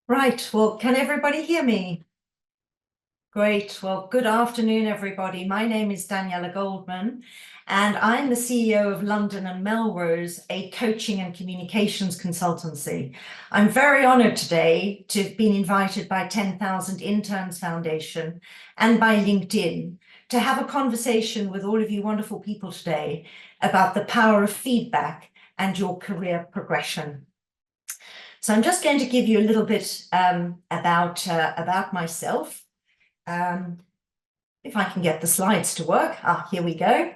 Right, well, can everybody hear me? Great, well, good afternoon, everybody. My name is Daniela Goldman, and I'm the CEO of London Melrose, a coaching and communications consultancy. I'm very honored today to have been invited by 10,000 Interns Foundation and by LinkedIn to have a conversation with all of you wonderful people today about the power of feedback and your career progression. So I'm just going to give you a little bit about myself. If I can get the slides to work. Here we go.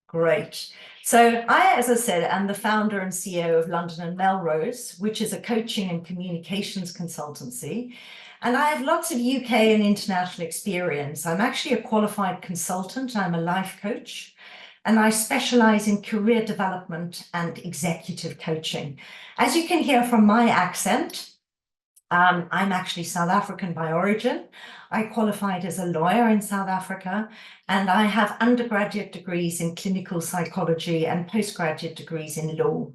Great. So as I said, am the founder and CEO of London Melrose, which is a coaching and communications consultancy. And I have lots of UK and international experience. I'm actually a qualified consultant. I'm a life coach. And I specialize in career development and executive coaching. As you can hear from my accent, I'm actually South African by origin. I qualified as a lawyer in South Africa, and I have undergraduate degrees in clinical psychology and postgraduate degrees in law.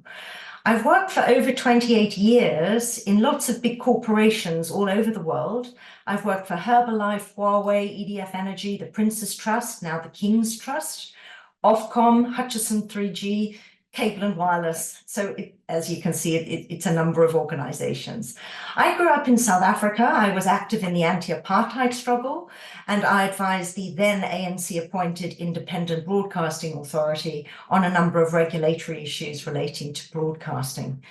I've worked for over 28 years in lots of big corporations all over the world. I've worked for Herbalife, Huawei, EDF Energy, the Prince's Trust, now the King's Trust, Ofcom, Hutchison 3G, Cable and Wireless. So as you can see, it's a number of organizations. I grew up in South Africa. I was active in the anti-apartheid struggle, and I advised the then ANC-appointed Independent Broadcasting Authority on a number of regulatory issues relating to broadcasting.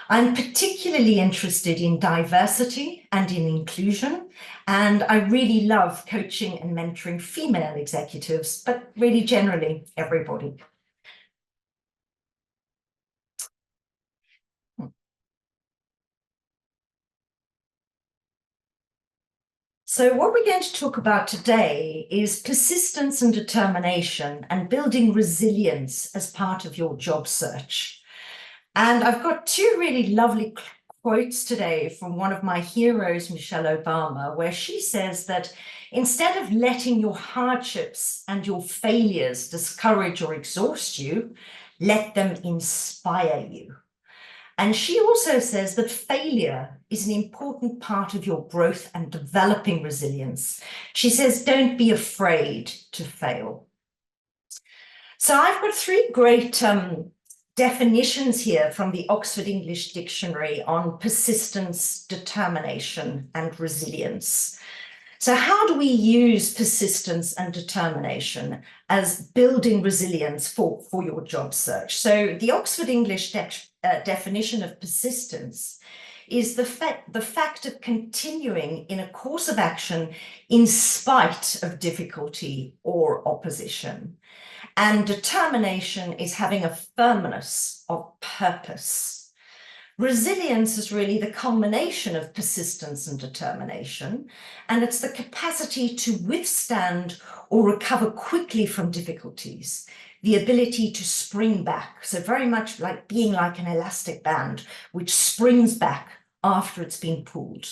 I'm particularly interested in diversity and in inclusion, and I really love coaching and mentoring female executives, but really generally everybody. So what we're going to talk about today is persistence and determination and building resilience as part of your job search. And I've got two really lovely quotes today from one of my heroes, Michelle Obama, where she says that instead of letting your hardships and your failures discourage or exhaust you, let them inspire you. And she also says that failure is an important part of your growth and developing resilience. She says, don't be afraid to fail. So I've got three great definitions here from the Oxford English Dictionary on persistence, determination, and resilience. So how do we use persistence and determination as building resilience for your job search? So the Oxford English definition of persistence is the fact of continuing in a course of action in spite of difficulty or opposition. And determination is having a firmness of purpose. Resilience is really the culmination of persistence and determination, and it's the capacity to withstand or recover quickly from difficulties, the ability to spring back. So very much like being like an elastic band, which springs back after it's been pulled.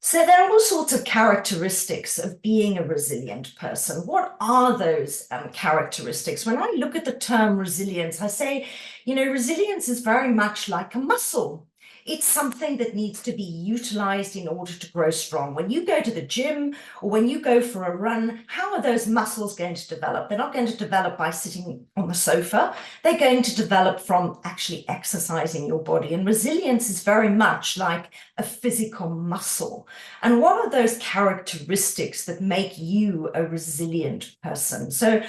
So there are all sorts of characteristics of being a resilient person. What are those characteristics? When I look at the term resilience, I say, resilience is very much like a muscle. It's something that needs to be utilized in order to grow strong. When you go to the gym or when you go for a run, how are those muscles going to develop? They're not going to develop by sitting on the sofa. They're going to develop from actually exercising your body. And resilience is very much like a physical muscle. And what are those characteristics that make you a resilient person? So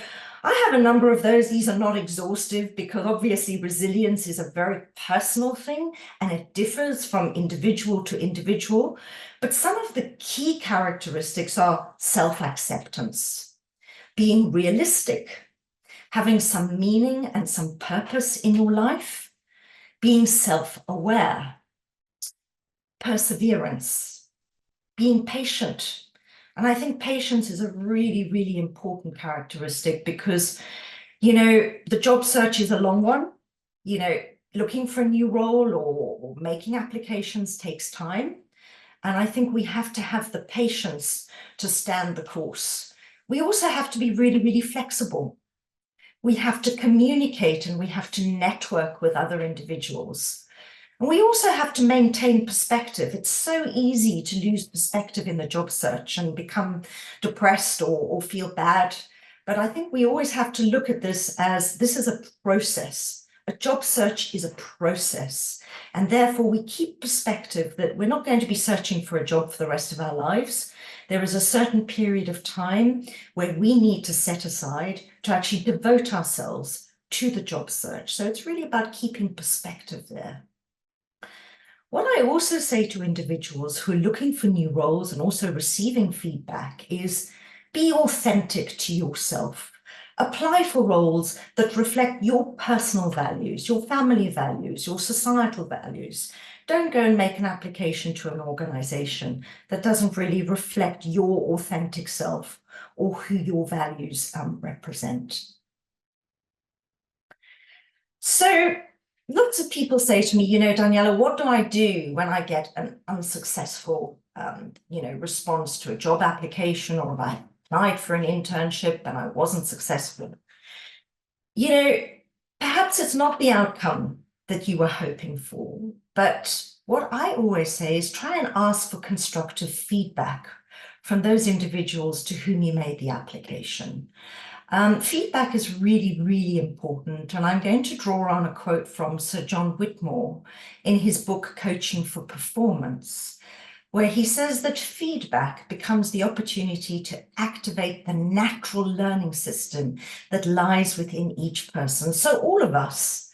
I have a number of those. These are not exhaustive because obviously resilience is a very personal thing and it differs from individual to individual. But some of the key characteristics are self-acceptance, being realistic, having some meaning and some purpose in your life, being self-aware, perseverance, being patient. And I think patience is a really, really important characteristic because, the job search is a long one. Looking for a new role or making applications takes time. And I think we have to have the patience to stand the course. We also have to be really, really flexible. We have to communicate and we have to network with other individuals. And we also have to maintain perspective. It's so easy to lose perspective in the job search and become depressed or feel bad. But I think we always have to look at this as this is a process. A job search is a process. And therefore, we keep perspective that we're not going to be searching for a job for the rest of our lives. There is a certain period of time where we need to set aside to actually devote ourselves to the job search. So it's really about keeping perspective there. What I also say to individuals who are looking for new roles and also receiving feedback is be authentic to yourself. Apply for roles that reflect your personal values, your family values, your societal values. Don't go and make an application to an organization that doesn't really reflect your authentic self or who your values represent. So, lots of people say to me, Daniela, what do I do when I get an unsuccessful, response to a job application, or if I applied for an internship and I wasn't successful? Perhaps it's not the outcome that you were hoping for, but what I always say is try and ask for constructive feedback from those individuals to whom you made the application. Feedback is really, really important. And I'm going to draw on a quote from Sir John Whitmore in his book, Coaching for Performance, where he says that feedback becomes the opportunity to activate the natural learning system that lies within each person. So all of us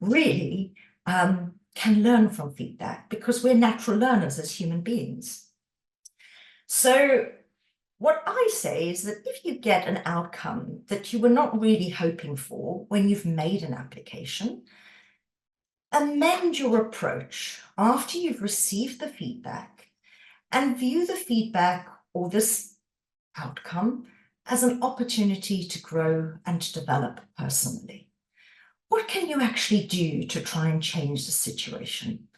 really can learn from feedback because we're natural learners as human beings. So what I say is that if you get an outcome that you were not really hoping for when you've made an application, amend your approach after you've received the feedback and view the feedback or this outcome as an opportunity to grow and to develop personally. What can you actually do to try and change the situation?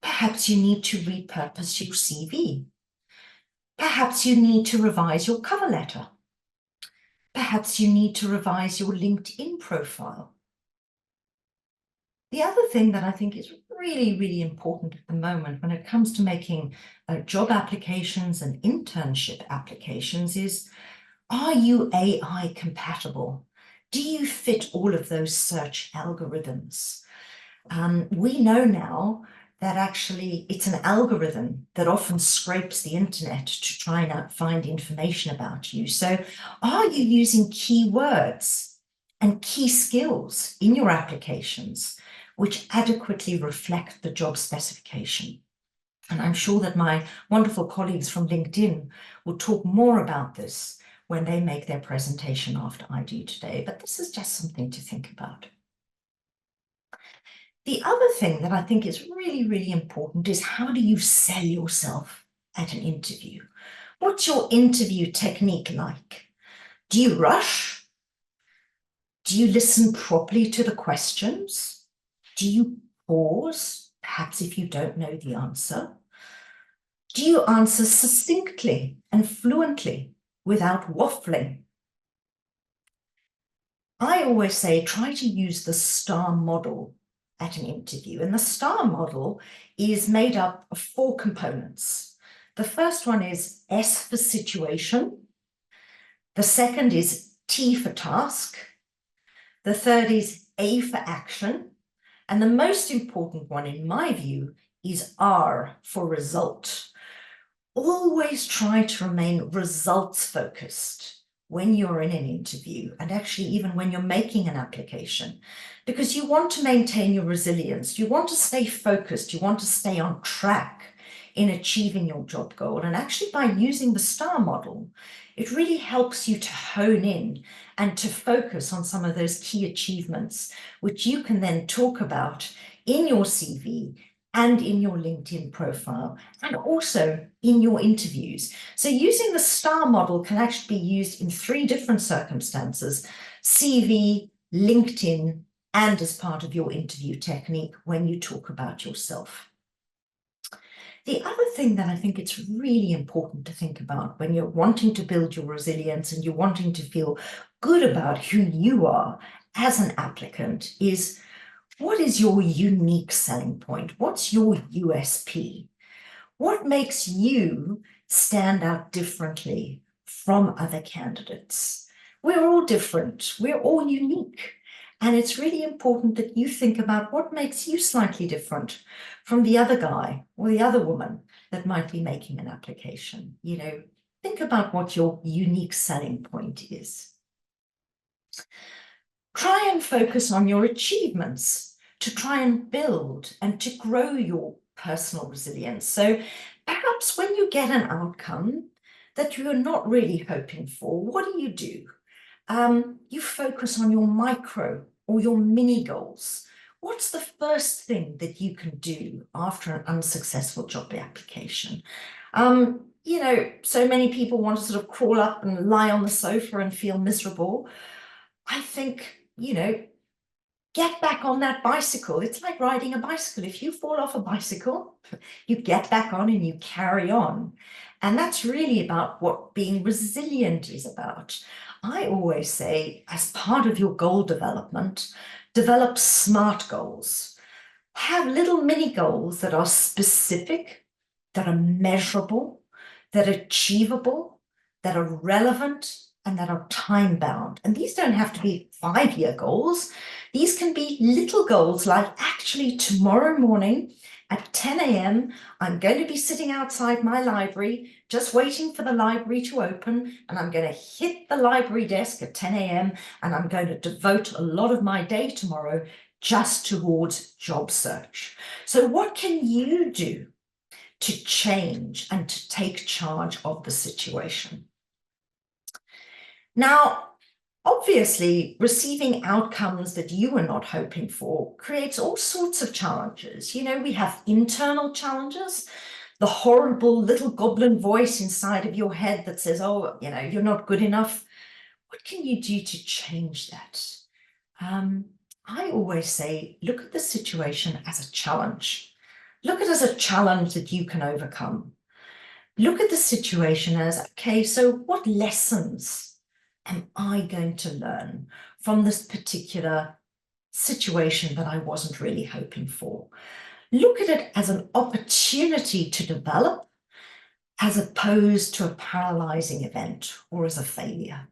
Perhaps you need to repurpose your CV. Perhaps you need to revise your cover letter. Perhaps you need to revise your LinkedIn profile. The other thing that I think is really, really important at the moment when it comes to making job applications and internship applications is, are you AI compatible? Do you fit all of those search algorithms? We know now that actually it's an algorithm that often scrapes the internet to try and find information about you. So are you using keywords and key skills in your applications which adequately reflect the job specification? And I'm sure that my wonderful colleagues from LinkedIn will talk more about this when they make their presentation after I do today, but this is just something to think about. The other thing that I think is really, really important is how do you sell yourself at an interview? What's your interview technique like? Do you rush? Do you listen properly to the questions? Do you pause, perhaps if you don't know the answer? Do you answer succinctly and fluently without waffling? I always say try to use the STAR model at an interview. And the STAR model is made up of 4 components. The first one is S for situation. The second is T for task. The third is A for action. And the most important one, in my view, is R for result. Always try to remain results focused when you're in an interview, and actually even when you're making an application, because you want to maintain your resilience, you want to stay focused, you want to stay on track in achieving your job goal. And actually by using the STAR model, it really helps you to hone in and to focus on some of those key achievements, which you can then talk about in your CV and in your LinkedIn profile, and also in your interviews. So using the STAR model can actually be used in 3 different circumstances: CV, LinkedIn, and as part of your interview technique when you talk about yourself. The other thing that I think it's really important to think about when you're wanting to build your resilience and you're wanting to feel good about who you are as an applicant is, What is your unique selling point? What's your USP? What makes you stand out differently from other candidates? We're all different. We're all unique. And it's really important that you think about what makes you slightly different from the other guy or the other woman that might be making an application. You know, think about what your unique selling point is. Try and focus on your achievements to try and build and to grow your personal resilience. So perhaps when you get an outcome that you're not really hoping for, what do? You focus on your micro or your mini goals. What's the first thing that you can do after an unsuccessful job application? You know, so many people want to sort of crawl up and lie on the sofa and feel miserable. I think, you know, get back on that bicycle. It's like riding a bicycle. If you fall off a bicycle, you get back on and you carry on. And that's really about what being resilient is about. I always say, as part of your goal development, develop SMART goals. Have little mini goals that are specific, that are measurable, that are achievable, that are relevant, and that are time bound. And these don't have to be 5-year goals. These can be little goals like actually tomorrow morning at 10 a.m., I'm going to be sitting outside my library, just waiting for the library to open, and I'm going to hit the library desk at 10 a.m., and I'm going to devote a lot of my day tomorrow just towards job search. So what can you do to change and to take charge of the situation? Now, obviously, receiving outcomes that you were not hoping for creates all sorts of challenges. You know, we have internal challenges, the horrible little goblin voice inside of your head that says, oh, you know, you're not good enough. What can you do to change that? I always say, look at the situation as a challenge. Look at it as a challenge that you can overcome. Look at the situation as, okay, so what lessons am I going to learn from this particular situation that I wasn't really hoping for? Look at it as an opportunity to develop as opposed to a paralyzing event or as a failure.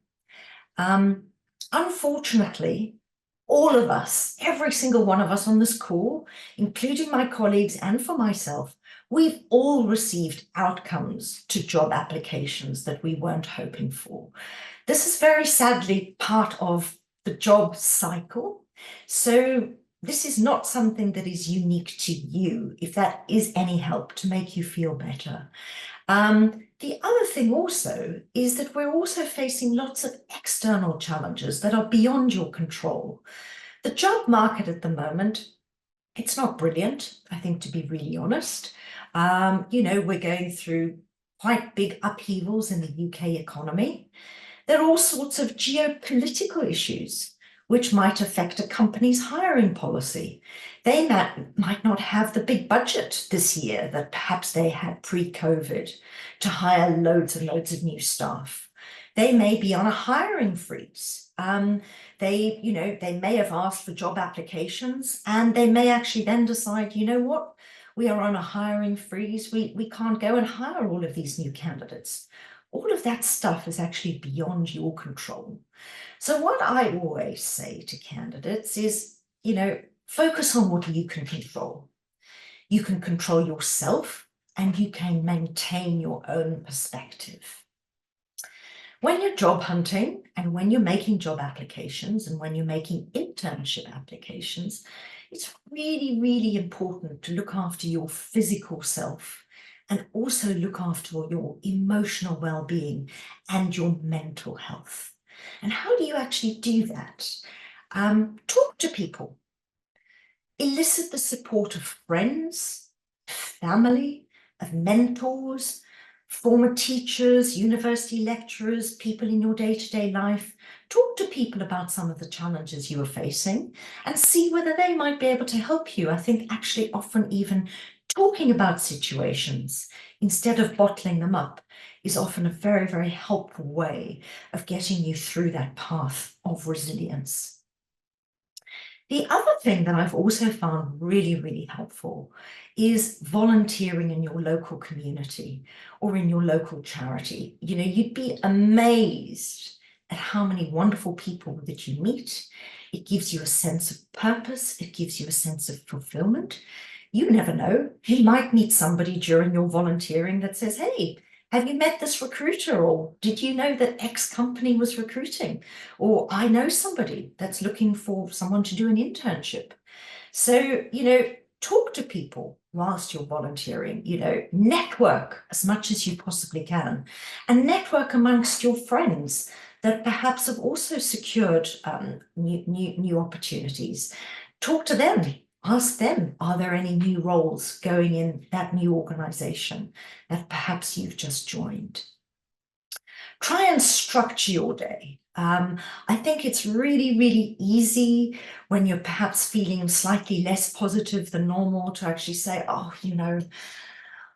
Unfortunately, all of us, every single one of us on this call, including my colleagues and for myself, we've all received outcomes to job applications that we weren't hoping for. This is very sadly part of the job cycle. So this is not something that is unique to you, if that is any help to make you feel better. The other thing also is that we're also facing lots of external challenges that are beyond your control. The job market at the moment, it's not brilliant, I think, to be really honest. You know, we're going through quite big upheavals in the UK economy. There are all sorts of geopolitical issues which might affect a company's hiring policy. They might not have the big budget this year that perhaps they had pre-COVID to hire loads and loads of new staff. They may be on a hiring freeze. They may have asked for job applications and they may actually then decide, you know what, we are on a hiring freeze. We can't go and hire all of these new candidates. All of that stuff is actually beyond your control. So what I always say to candidates is, you know, focus on what you can control. You can control yourself and you can maintain your own perspective. When you're job hunting and when you're making job applications and when you're making internship applications, it's really, really important to look after your physical self and also look after your emotional well-being and your mental health. And how do you actually do that? Talk to people. Elicit the support of friends, family, of mentors, former teachers, university lecturers, people in your day-to-day life. Talk to people about some of the challenges you are facing and see whether they might be able to help you. I think actually often even talking about situations instead of bottling them up is often a very, very helpful way of getting you through that path of resilience. The other thing that I've also found really, really helpful is volunteering in your local community or in your local charity. You know, you'd be amazed at how many wonderful people that you meet. It gives you a sense of purpose. It gives you a sense of fulfillment. You never know. You might meet somebody during your volunteering that says, hey, have you met this recruiter? Or did you know that X company was recruiting? Or I know somebody that's looking for someone to do an internship. So, you know, talk to people whilst you're volunteering, you know, network as much as you possibly can, and network amongst your friends that perhaps have also secured new opportunities. Talk to them. Ask them, are there any new roles going in that new organization that perhaps you've just joined? Try and structure your day. I think it's really, really easy when you're perhaps feeling slightly less positive than normal to actually say, oh, you know,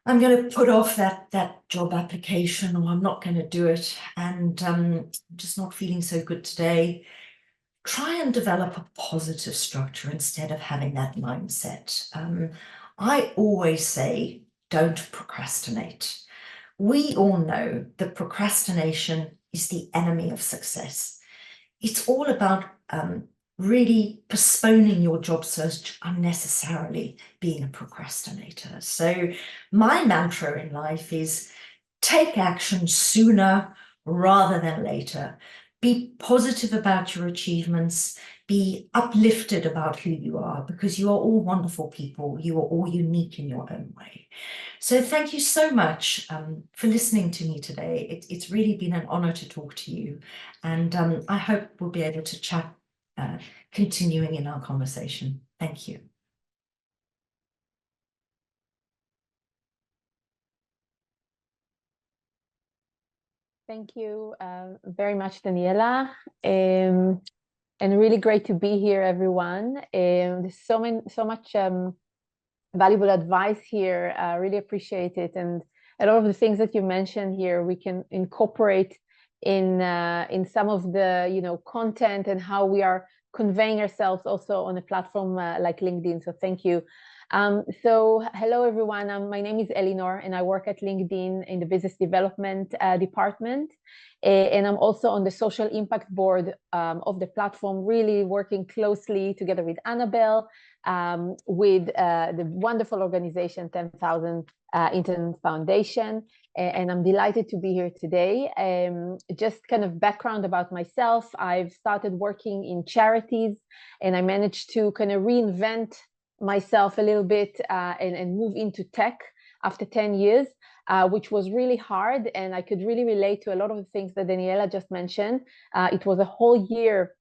I'm going to put off that job application, or I'm not going to do it, and I'm just not feeling so good today. Try and develop a positive structure instead of having that mindset. I always say, don't procrastinate. We all know that procrastination is the enemy of success. It's all about really postponing your job search unnecessarily, being a procrastinator. So my mantra in life is take action sooner rather than later. Be positive about your achievements. Be uplifted about who you are, because you are all wonderful people. You are all unique in your own way. So thank you so much for listening to me today. It's really been an honor to talk to you. And I hope we'll be able to chat continuing in our conversation. Thank you. Thank you very much, Daniela. And really great to be here, everyone. There's so much valuable advice here. I really appreciate it. And a lot of the things that you mentioned here, we can incorporate in some of the, you know, content and how we are conveying ourselves also on a platform like LinkedIn. So thank you. So hello, everyone. My name is Elinor, and I work at LinkedIn in the business development department. And I'm also on the social impact board of the platform, really working closely together with Annabelle, with the wonderful organization 10,000 Intern Foundation. And I'm delighted to be here today. Just kind of background about myself. I've started working in charities, and I managed to kind of reinvent myself a little bit and move into tech after 10 years, which was really hard. And I could really relate to a lot of the things that Daniela just mentioned. It was a whole year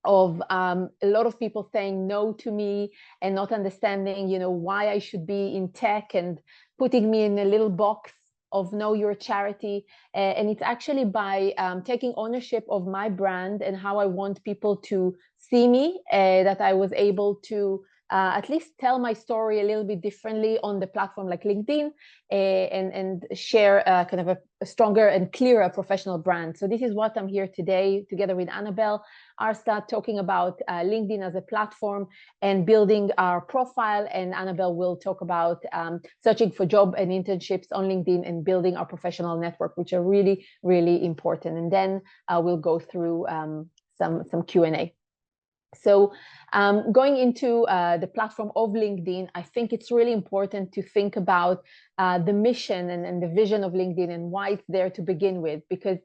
of a lot of people saying no to me and not understanding, you know, why I should be in tech, and putting me in a little box of know your charity. And it's actually by taking ownership of my brand and how I want people to see me that I was able to at least tell my story a little bit differently on the platform like LinkedIn, and share kind of a stronger and clearer professional brand. So this is what I'm here today, together with Annabelle, are start talking about LinkedIn as a platform and building our profile. And Annabelle will talk about searching for job and internships on LinkedIn and building our professional network, which are really, really important. And then we'll go through some Q&A. So going into the platform of LinkedIn, I think it's really important to think about the mission and the vision of LinkedIn and why it's there to begin with. Because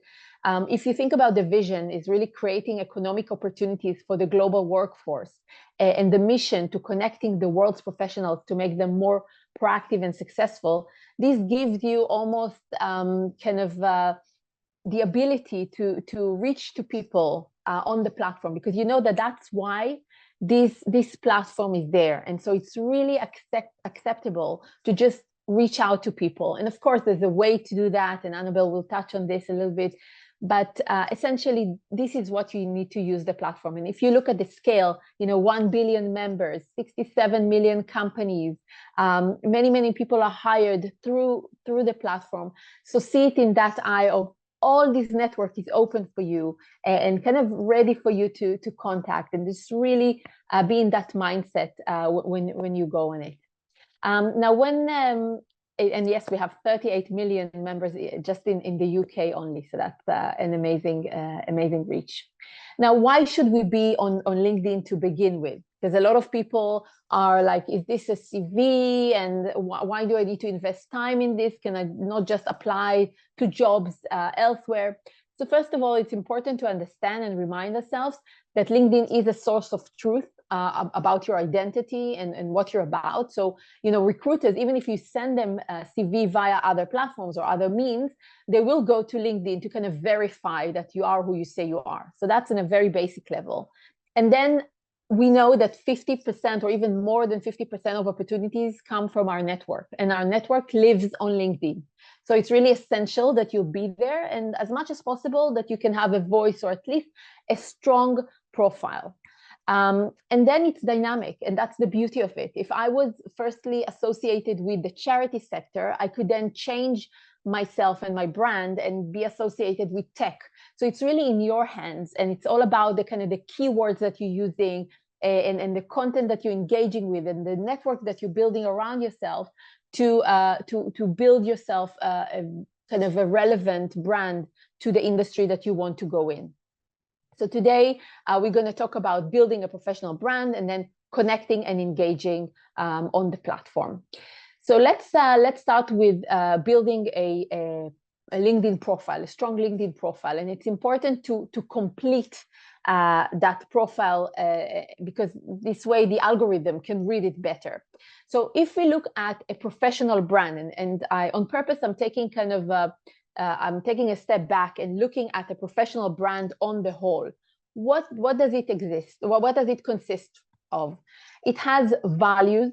if you think about the vision, is really creating economic opportunities for the global workforce, and the mission to connecting the world's professionals to make them more proactive and successful. This gives you almost kind of the ability to reach to people on the platform, because you know that's why this platform is there. And so it's really acceptable to just reach out to people. And of course, there's a way to do that, and Annabelle will touch on this a little bit. But essentially, this is what you need to use the platform. And if you look at the scale, you know, 1 billion members, 67 million companies, many people are hired through the platform. So see it in that eye of all this network is open for you and kind of ready for you to contact, and just really be in that mindset when you go on it. Now, and yes, we have 38 million members just in the UK only, so that's an amazing reach. Now, why should we be on LinkedIn to begin with? Because a lot of people are like, is this a CV? And why do I need to invest time in this? Can I not just apply to jobs elsewhere? So first of all, it's important to understand and remind ourselves that LinkedIn is a source of truth about your identity and what you're about. So, recruiters, even if you send them a CV via other platforms or other means, they will go to LinkedIn to kind of verify that you are who you say you are. So that's in a very basic level. And then we know that 50% or even more than 50% of opportunities come from our network, and our network lives on LinkedIn. So it's really essential that you be there, and as much as possible that you can have a voice or at least a strong profile. And then it's dynamic, and that's the beauty of it. If I was firstly associated with the charity sector, I could then change myself and my brand and be associated with tech. So it's really in your hands, and it's all about the kind of the keywords that you're using and the content that you're engaging with and the network that you're building around yourself to build yourself a kind of a relevant brand to the industry that you want to go in. So today we're going to talk about building a professional brand and then connecting and engaging on the platform. So let's start with building a LinkedIn profile, a strong LinkedIn profile, and it's important to complete that profile because this way the algorithm can read it better. So if we look at a professional brand, and I on purpose I'm taking kind of I'm taking a step back and looking at a professional brand on the whole. What does it exist? What does it consist of? It has values.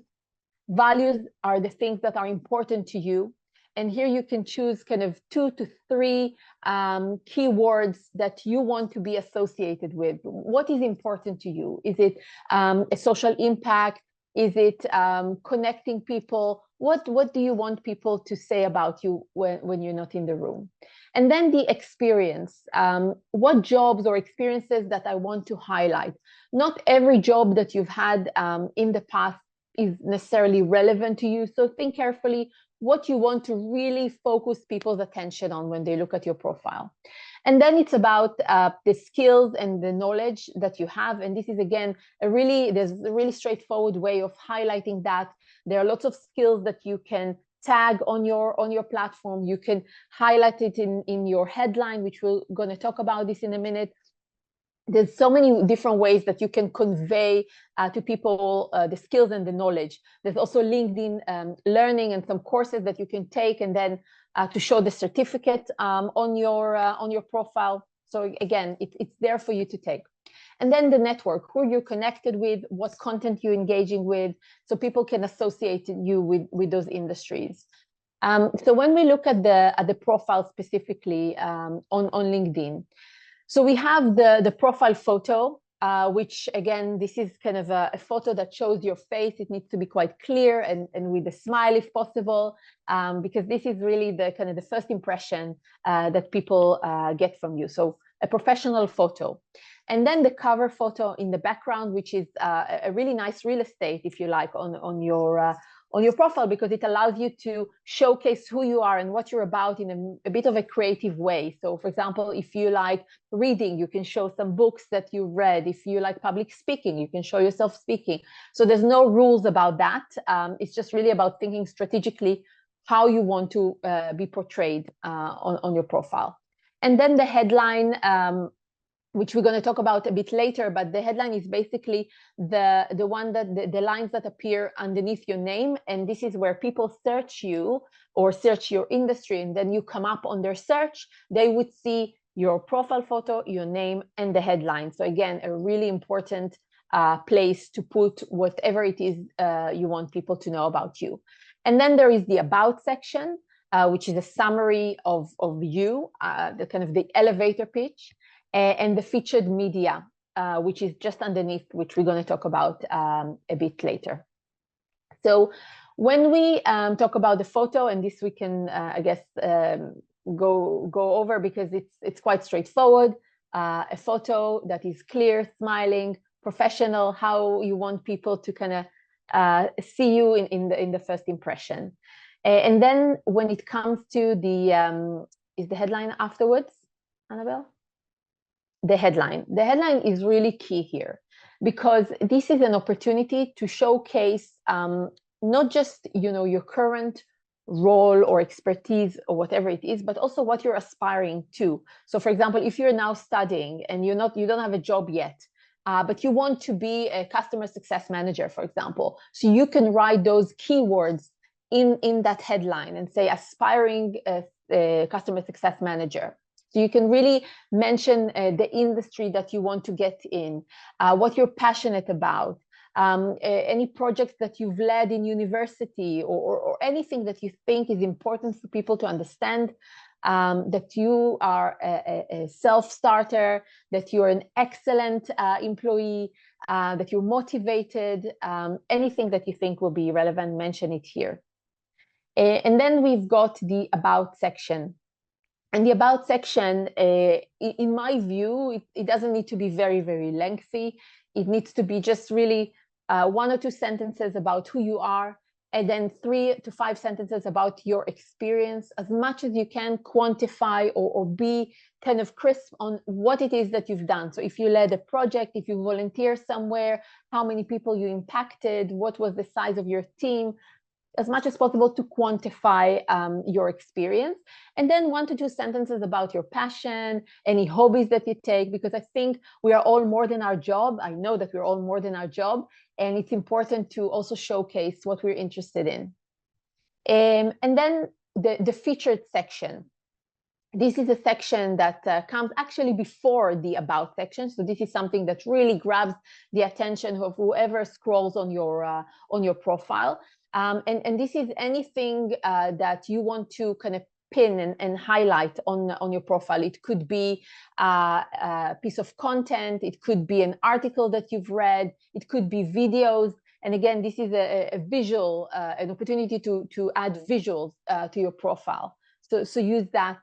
Values are the things that are important to you. And here you can choose kind of 2 to 3 keywords that you want to be associated with. What is important to you? Is it a social impact? Is it connecting people? What do you want people to say about you when you're not in the room? And then the experience. What jobs or experiences that I want to highlight? Not every job that you've had in the past is necessarily relevant to you. So think carefully what you want to really focus people's attention on when they look at your profile. And then it's about the skills and the knowledge that you have. And this is, again, there's a really straightforward way of highlighting that. There are lots of skills that you can tag on your platform. You can highlight it in your headline, which we're going to talk about this in a minute. There's so many different ways that you can convey to people the skills and the knowledge. There's also LinkedIn learning and some courses that you can take, and then to show the certificate on your profile. So again, it's there for you to take. And then the network, who you're connected with, what content you're engaging with, so people can associate you with those industries. So when we look at the profile specifically on LinkedIn, so we have the profile photo, which again, this is kind of a photo that shows your face. It needs to be quite clear and with a smile if possible, because this is really the kind of the first impression that people get from you. So a professional photo. And then the cover photo in the background, which is a really nice real estate, if you like, on your profile, because it allows you to showcase who you are and what you're about in a bit of a creative way. So for example, if you like reading, you can show some books that you read. If you like public speaking, you can show yourself speaking. So there's no rules about that. It's just really about thinking strategically how you want to be portrayed on your profile. And then the headline, which we're going to talk about a bit later, but the headline is basically the one that the lines that appear underneath your name, and this is where people search you or search your industry, and then you come up on their search. They would see your profile photo, your name, and the headline. So again, a really important place to put whatever it is you want people to know about you. And then there is the about section, which is a summary of you, the kind of the elevator pitch. And the featured media, which is just underneath, which we're going to talk about a bit later. So when we talk about the photo, and this we can, I guess, go over because it's quite straightforward. A photo that is clear, smiling, professional, how you want people to kind of see you in the first impression. And then when it comes to the, is the headline afterwards, Annabelle? The headline is really key here, because this is an opportunity to showcase not just, you know, your current role or expertise or whatever it is, but also what you're aspiring to. So for example, if you're now studying and you don't have a job yet, but you want to be a customer success manager, for example, so you can write those keywords in that headline and say aspiring customer success manager. So you can really mention the industry that you want to get in, what you're passionate about, any projects that you've led in university, or anything that you think is important for people to understand, that you are a self-starter, that you're an excellent employee, that you're motivated, anything that you think will be relevant, mention it here. And then we've got the About section. And the About section, in my view, it doesn't need to be very, very lengthy. It needs to be just really 1 or 2 sentences about who you are, and then 3 to 5 sentences about your experience, as much as you can quantify or be kind of crisp on what it is that you've done. So if you led a project, if you volunteer somewhere, how many people you impacted, what was the size of your team, as much as possible to quantify your experience. And then 1 to 2 sentences about your passion, any hobbies that you take, because I think we are all more than our job. I know that we're all more than our job, and it's important to also showcase what we're interested in. And then the featured section. This is a section that comes actually before the About section. So this is something that really grabs the attention of whoever scrolls on your profile. And this is anything that you want to kind of pin and highlight on your profile. It could be a piece of content. It could be an article that you've read. It could be videos. And again, this is a visual, an opportunity to add visuals to your profile. So use that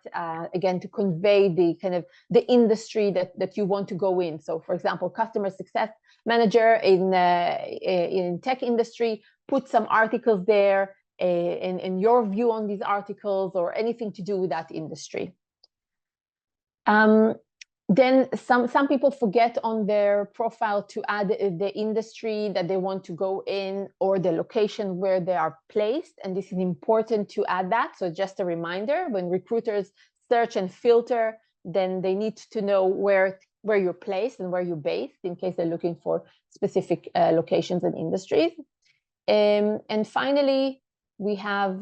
again to convey the kind of the industry that you want to go in. So for example, customer success manager in tech industry, put some articles there and your view on these articles or anything to do with that industry. Then some people forget on their profile to add the industry that they want to go in or the location where they are placed. And this is important to add that. So just a reminder, when recruiters search and filter, then they need to know where you're placed and where you're based in case they're looking for specific locations and industries. And finally, we have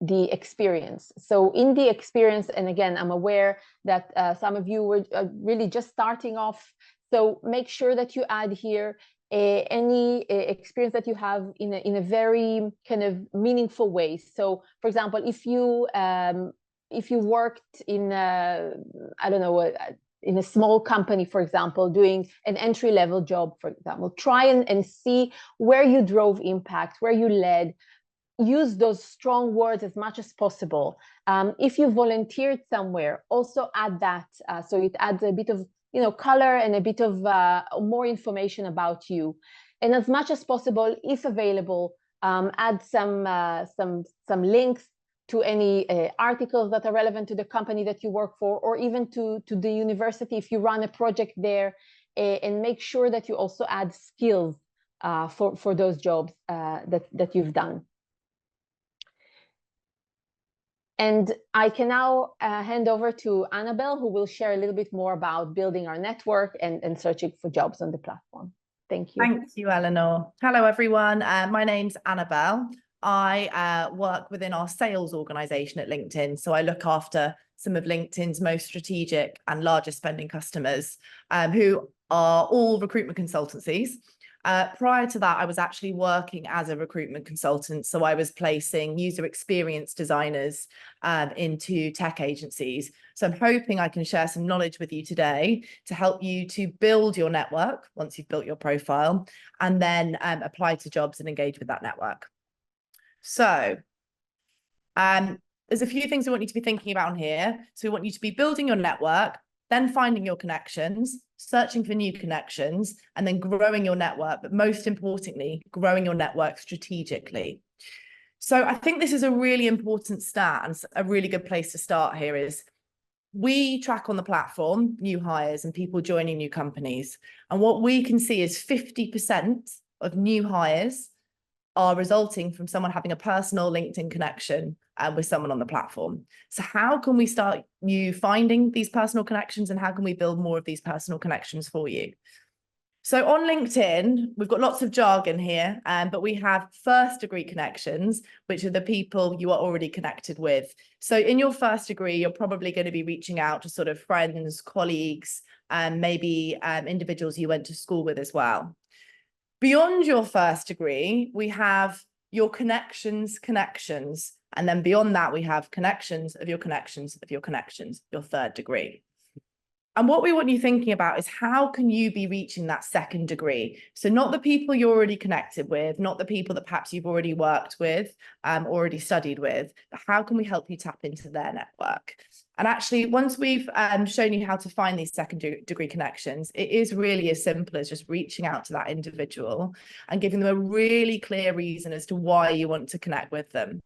the experience. So in the experience, and again, I'm aware that some of you were really just starting off. So make sure that you add here any experience that you have in a very kind of meaningful way. So for example, if you worked in, I don't know, in a small company, for example, doing an entry-level job, for example, try and see where you drove impact, where you led. Use those strong words as much as possible. If you volunteered somewhere, also add that. So it adds a bit of color and a bit of more information about you. And as much as possible, if available, add some links to any articles that are relevant to the company that you work for, or even to the university if you run a project there, and make sure that you also add skills for those jobs that you've done. And I can now hand over to Annabelle, who will share a little bit more about building our network and searching for jobs on the platform. Thank you. Thank you, Eleanor. Hello, everyone. My name's Annabelle. I work within our sales organization at LinkedIn. So I look after some of LinkedIn's most strategic and largest spending customers, who are all recruitment consultancies. Prior to that, I was actually working as a recruitment consultant. So I was placing user experience designers into tech agencies. So I'm hoping I can share some knowledge with you today to help you to build your network once you've built your profile, and then apply to jobs and engage with that network. So there's a few things we want you to be thinking about on here. So we want you to be building your network, then finding your connections, searching for new connections, and then growing your network. But most importantly, growing your network strategically. So I think this is a really important stat, and a really good place to start here is we track on the platform new hires and people joining new companies. And what we can see is 50% of new hires are resulting from someone having a personal LinkedIn connection with someone on the platform. So how can we start you finding these personal connections, and how can we build more of these personal connections for you? So on LinkedIn, we've got lots of jargon here, but we have first degree connections, which are the people you are already connected with. So in your first degree, you're probably going to be reaching out to sort of friends, colleagues, and maybe individuals you went to school with as well. Beyond your first degree, we have your connections, and then beyond that, we have connections of your connections of your connections, your third degree. And what we want you thinking about is how can you be reaching that second degree? So not the people you're already connected with, not the people that perhaps you've already worked with, already studied with, but how can we help you tap into their network? And actually, once we've shown you how to find these second degree connections, it is really as simple as just reaching out to that individual and giving them a really clear reason as to why you want to connect with them.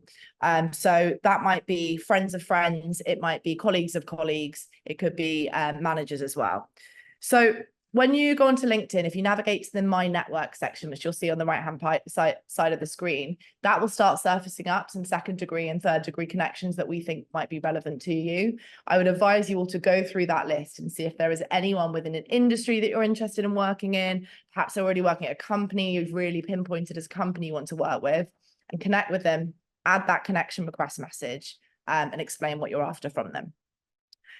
So that might be friends of friends, it might be colleagues of colleagues, it could be managers as well. So when you go onto LinkedIn, if you navigate to the My Network section, which you'll see on the right-hand side of the screen, that will start surfacing up some second degree and third degree connections that we think might be relevant to you. I would advise you all to go through that list and see if there is anyone within an industry that you're interested in working in, perhaps already working at a company you've really pinpointed as a company you want to work with, and connect with them, add that connection request message, and explain what you're after from them.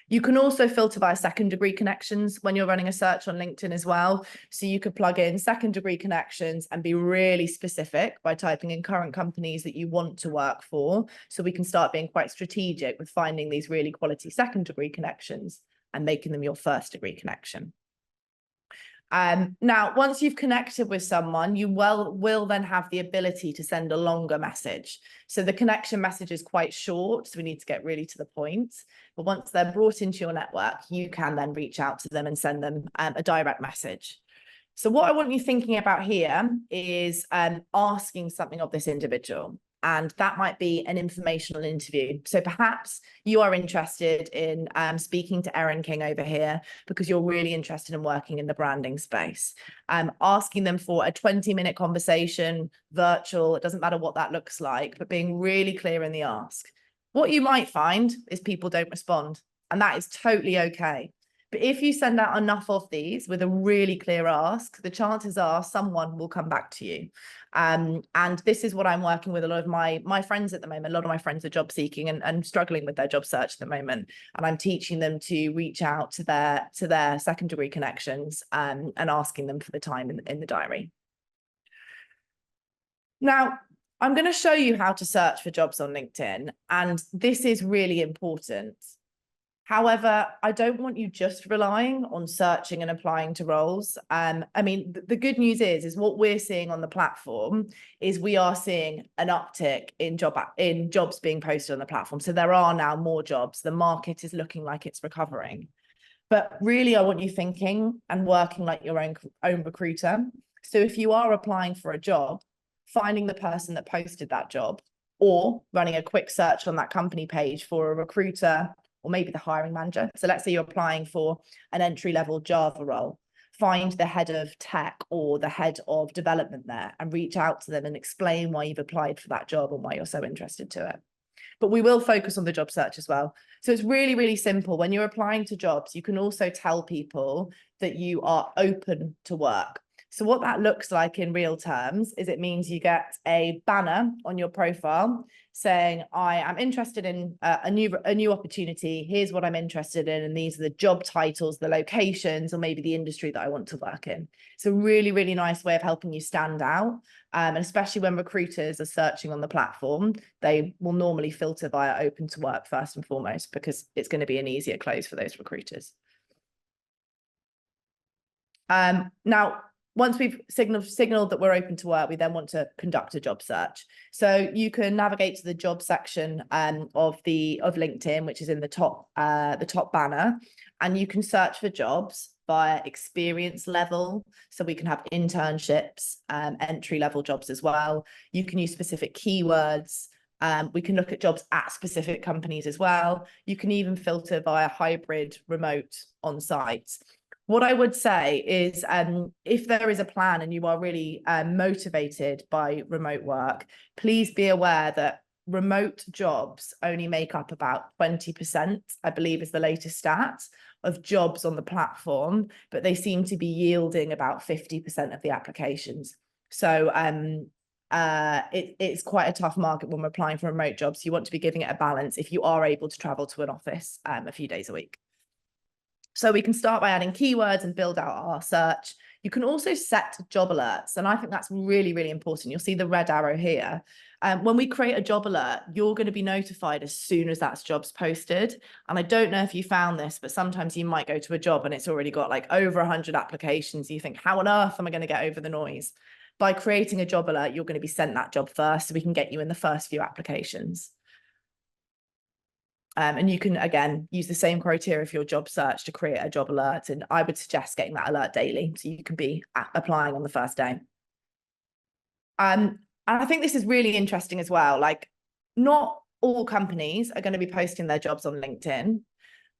You can also filter by second degree connections when you're running a search on LinkedIn as well. So you could plug in second degree connections and be really specific by typing in current companies that you want to work for. So we can start being quite strategic with finding these really quality second degree connections and making them your first degree connection. Now, once you've connected with someone, you will then have the ability to send a longer message. So the connection message is quite short, so we need to get really to the point. But once they're brought into your network, you can then reach out to them and send them a direct message. So what I want you thinking about here is asking something of this individual. And that might be an informational interview. So perhaps you are interested in speaking to Erin King over here because you're really interested in working in the branding space. Asking them for a 20-minute conversation, virtual, it doesn't matter what that looks like, but being really clear in the ask. What you might find is people don't respond, and that is totally okay. But if you send out enough of these with a really clear ask, the chances are someone will come back to you. And this is what I'm working with a lot of my friends at the moment. A lot of my friends are job seeking and struggling with their job search at the moment. And I'm teaching them to reach out to their second degree connections and asking them for the time in the diary. Now, I'm going to show you how to search for jobs on LinkedIn. And this is really important. However, I don't want you just relying on searching and applying to roles. I mean, the good news is what we're seeing on the platform is we are seeing an uptick in jobs being posted on the platform. So there are now more jobs. The market is looking like it's recovering. But really, I want you thinking and working like your own recruiter. So if you are applying for a job, finding the person that posted that job, or running a quick search on that company page for a recruiter, or maybe the hiring manager. So let's say you're applying for an entry-level Java role. Find the head of tech or the head of development there and reach out to them and explain why you've applied for that job and why you're so interested to it. But we will focus on the job search as well. So it's really, really simple. When you're applying to jobs, you can also tell people that you are open to work. So what that looks like in real terms is it means you get a banner on your profile saying, I am interested in a new opportunity. Here's what I'm interested in. And these are the job titles, the locations, or maybe the industry that I want to work in. It's a really, really nice way of helping you stand out. And especially when recruiters are searching on the platform, they will normally filter via open to work first and foremost, because it's going to be an easier close for those recruiters. Now, once we've signaled that we're open to work, we then want to conduct a job search. So you can navigate to the job section of LinkedIn, which is in the top banner, and you can search for jobs via experience level. So we can have internships, entry level jobs as well. You can use specific keywords. We can look at jobs at specific companies as well. You can even filter via hybrid, remote, on-site. What I would say is if there is a plan and you are really motivated by remote work, please be aware that remote jobs only make up about 20%, I believe is the latest stat, of jobs on the platform, but they seem to be yielding about 50% of the applications. So it's quite a tough market when we're applying for remote jobs. You want to be giving it a balance if you are able to travel to an office a few days a week. So we can start by adding keywords and build out our search. You can also set job alerts. And I think that's really, really important. You'll see the red arrow here. When we create a job alert, you're going to be notified as soon as that job's posted. And I don't know if you found this, but sometimes you might go to a job and it's already got like over 100 applications. You think, how on earth am I going to get over the noise? By creating a job alert, you're going to be sent that job first, so we can get you in the first few applications. And you can, again, use the same criteria for your job search to create a job alert. And I would suggest getting that alert daily so you can be applying on the first day. And I think this is really interesting as well. Like, not all companies are going to be posting their jobs on LinkedIn,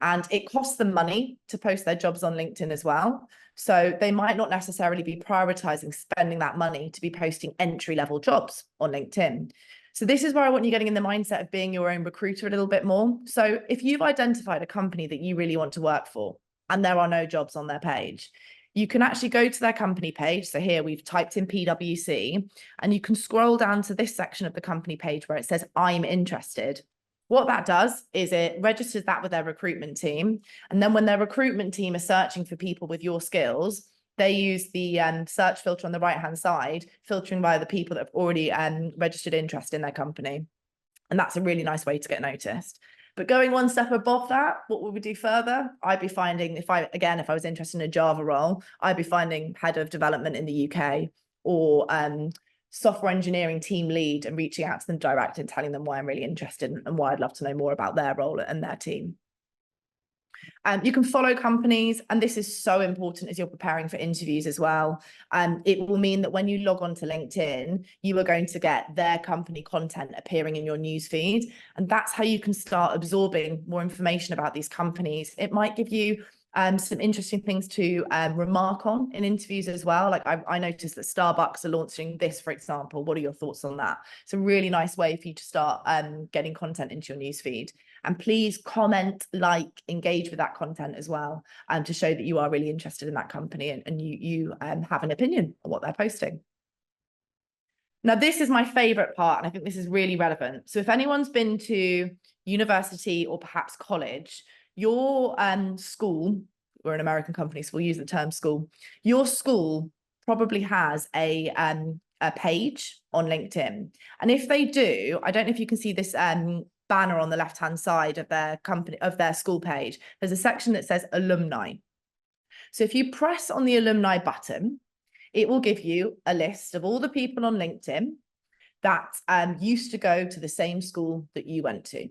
and it costs them money to post their jobs on LinkedIn as well. So they might not necessarily be prioritizing spending that money to be posting entry-level jobs on LinkedIn. So this is where I want you getting in the mindset of being your own recruiter a little bit more. So if you've identified a company that you really want to work for and there are no jobs on their page, you can actually go to their company page. So here we've typed in PwC, and you can scroll down to this section of the company page where it says, I'm interested. What that does is it registers that with their recruitment team. And then when their recruitment team is searching for people with your skills, they use the search filter on the right-hand side, filtering by the people that have already registered interest in their company. And that's a really nice way to get noticed. But going one step above that, what would we do further? I'd be finding, if I was interested in a Java role, I'd be finding head of development in the UK or software engineering team lead and reaching out to them direct and telling them why I'm really interested and why I'd love to know more about their role and their team. You can follow companies, and this is so important as you're preparing for interviews as well. It will mean that when you log on to LinkedIn, you are going to get their company content appearing in your newsfeed, and that's how you can start absorbing more information about these companies. It might give you some interesting things to remark on in interviews as well. Like I noticed that Starbucks are launching this, for example. What are your thoughts on that? It's a really nice way for you to start getting content into your newsfeed. And please comment, like, engage with that content as well, to show that you are really interested in that company and you have an opinion on what they're posting. Now, this is my favorite part, and I think this is really relevant. So if anyone's been to university or perhaps college, your school, we're an American company, so we'll use the term school, your school probably has a page on LinkedIn. And if they do, I don't know if you can see this banner on the left-hand side of their company, of their school page, there's a section that says alumni. So if you press on the alumni button, it will give you a list of all the people on LinkedIn that used to go to the same school that you went to.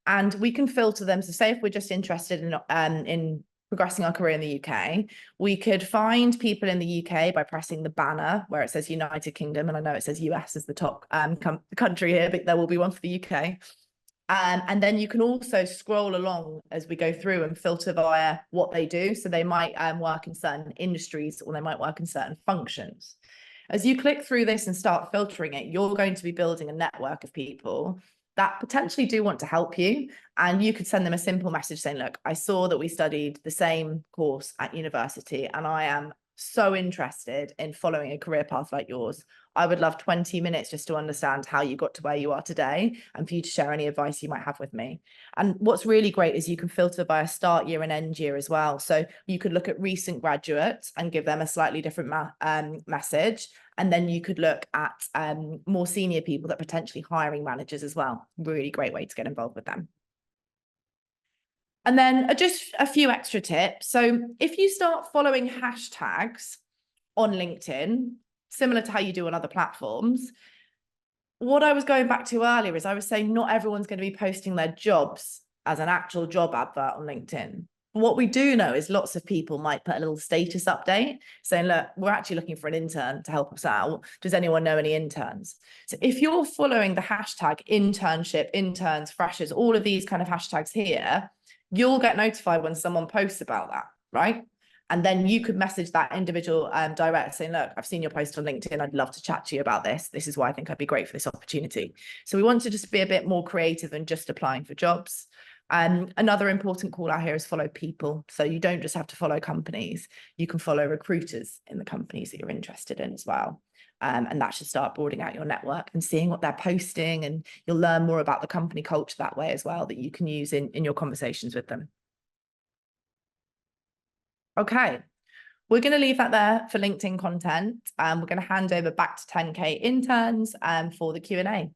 And we can filter them. So say if we're just interested in progressing our career in the UK, we could find people in the UK by pressing the banner where it says United Kingdom. And I know it says US as the top country here, but there will be one for the UK. And then you can also scroll along as we go through and filter via what they do. So they might work in certain industries, or they might work in certain functions. As you click through this and start filtering it, you're going to be building a network of people that potentially do want to help you. And you could send them a simple message saying, look, I saw that we studied the same course at university, and I am so interested in following a career path like yours. I would love 20 minutes just to understand how you got to where you are today, and for you to share any advice you might have with me. And what's really great is you can filter by a start year and end year as well. So you could look at recent graduates and give them a slightly different message. And then you could look at more senior people that are potentially hiring managers as well. Really great way to get involved with them. And then just a few extra tips. So if you start following hashtags, on LinkedIn, similar to how you do on other platforms. What I was going back to earlier is I was saying not everyone's going to be posting their jobs as an actual job advert on LinkedIn. What we do know is lots of people might put a little status update saying, look, we're actually looking for an intern to help us out. Does anyone know any interns? So if you're following the hashtag internship, interns, freshers, all of these kind of hashtags here, you'll get notified when someone posts about that, right? And then you could message that individual direct saying, look, I've seen your post on LinkedIn. I'd love to chat to you about this. This is why I think I'd be great for this opportunity. So we want to just be a bit more creative than just applying for jobs. Another important call out here is follow people. So you don't just have to follow companies. You can follow recruiters in the companies that you're interested in as well. And that should start broadening out your network and seeing what they're posting. And you'll learn more about the company culture that way as well, that you can use in your conversations with them. Okay, we're going to leave that there for LinkedIn content. We're going to hand over back to 10K interns for the Q&A.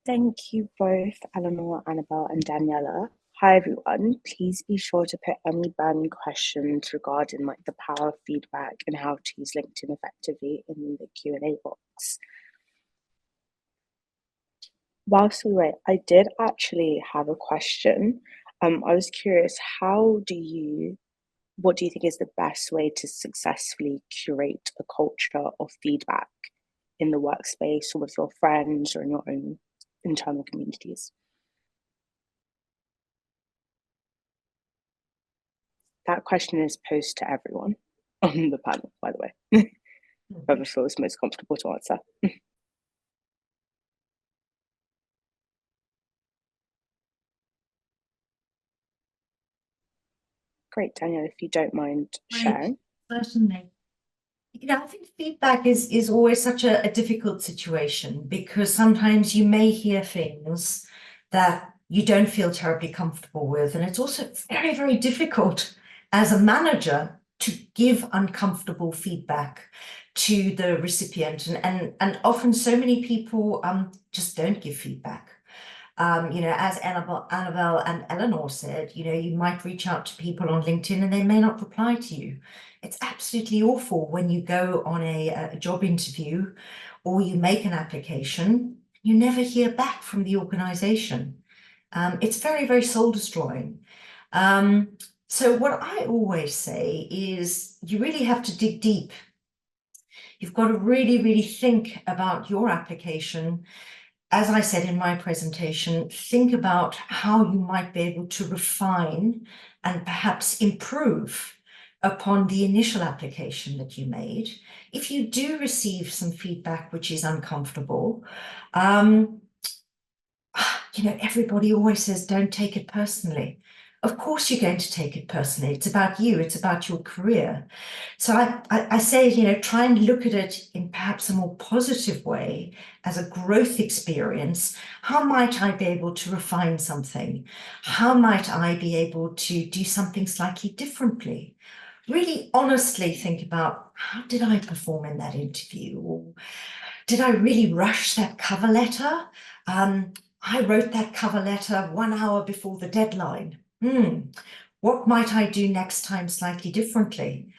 Thank you both, Eleanor, Annabelle, and Daniela. Hi, everyone. Please be sure to put any burning questions regarding the power of feedback and how to use LinkedIn effectively in the Q&A box. Whilst we wait, I did actually have a question. I was curious, what do you think is the best way to successfully curate a culture of feedback in the workspace or with your friends or in your own internal communities? That question is posed to everyone on the panel, by the way. Whoever feels most comfortable to answer. Great, Danielle, if you don't mind sharing. Certainly. I think feedback is always such a difficult situation, because sometimes you may hear things that you don't feel terribly comfortable with. And it's also very, very difficult as a manager to give uncomfortable feedback to the recipient. And often so many people just don't give feedback. As Annabelle and Eleanor said, you might reach out to people on LinkedIn and they may not reply to you. It's absolutely awful when you go on a job interview or you make an application, you never hear back from the organization. It's very, very soul destroying. So what I always say is you really have to dig deep. You've got to really, really think about your application. As I said in my presentation, think about how you might be able to refine and perhaps improve upon the initial application that you made. If you do receive some feedback which is uncomfortable, everybody always says, don't take it personally. Of course you're going to take it personally. It's about you. It's about your career. So I say, try and look at it in perhaps a more positive way as a growth experience. How might I be able to refine something? How might I be able to do something slightly differently? Really honestly think about, how did I perform in that interview? Or did I really rush that cover letter? I wrote that cover letter 1 hour before the deadline. What might I do next time slightly differently?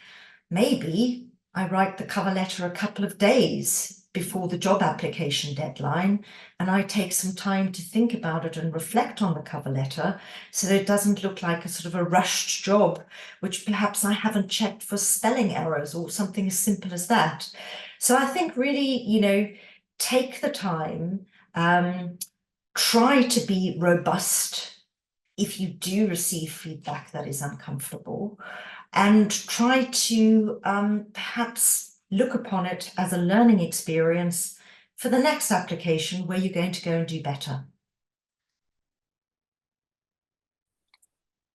Maybe I write the cover letter a couple of days before the job application deadline, and I take some time to think about it and reflect on the cover letter so that it doesn't look like a sort of a rushed job, which perhaps I haven't checked for spelling errors or something as simple as that. So I think really, take the time, try to be robust if you do receive feedback that is uncomfortable, and try to perhaps look upon it as a learning experience for the next application where you're going to go and do better.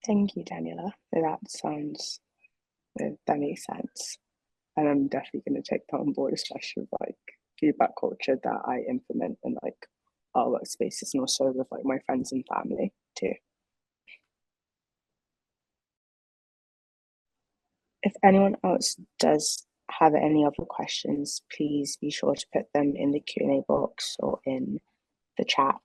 Thank you, Daniela. That makes sense. And I'm definitely going to take that on board, especially with feedback culture that I implement in our workspaces and also with my friends and family too. If anyone else does have any other questions, please be sure to put them in the Q&A box or in the chat.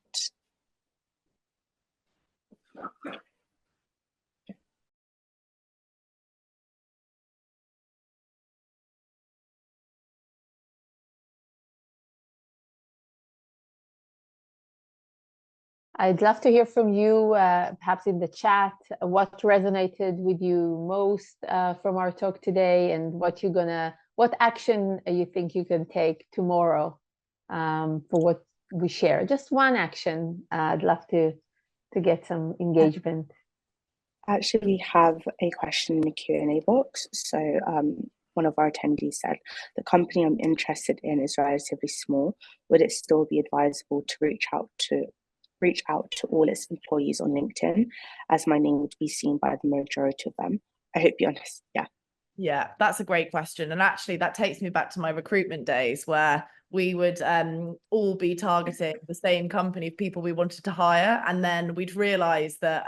I'd love to hear from you, perhaps in the chat, what resonated with you most from our talk today, and what action you think you can take tomorrow for what we share. Just one action. I'd love to get some engagement. Actually, we have a question in the Q&A box. So one of our attendees said, the company I'm interested in is relatively small. Would it still be advisable to reach out to all its employees on LinkedIn, as my name would be seen by the majority of them? I hope you understand. Yeah, that's a great question. And actually that takes me back to my recruitment days, where we would all be targeting the same company of people we wanted to hire. And then we'd realize that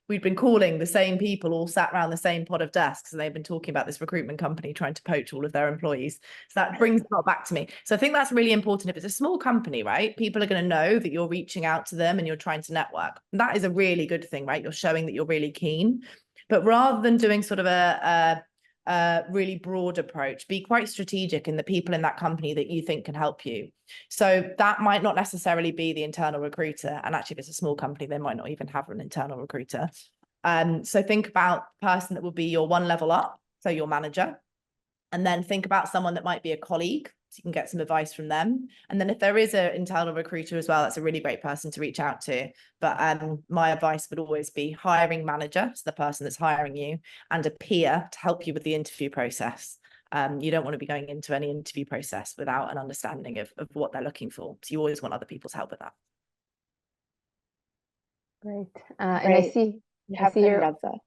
we'd been calling the same people all sat around the same pod of desks, and they've been talking about this recruitment company trying to poach all of their employees. So that brings it back to me. So I think that's really important. If it's a small company, right, people are going to know that you're reaching out to them and you're trying to network. And that is a really good thing, right? You're showing that you're really keen. But rather than doing sort of a really broad approach, be quite strategic in the people in that company that you think can help you. So that might not necessarily be the internal recruiter, and actually if it's a small company, they might not even have an internal recruiter. So think about the person that will be your one level up, so your manager, and then think about someone that might be a colleague, so you can get some advice from them. And then if there is an internal recruiter as well, that's a really great person to reach out to. But my advice would always be hiring manager, so the person that's hiring you, and a peer to help you with the interview process. You don't want to be going into any interview process without an understanding of what they're looking for. So you always want other people's help with that. Great. And I see another.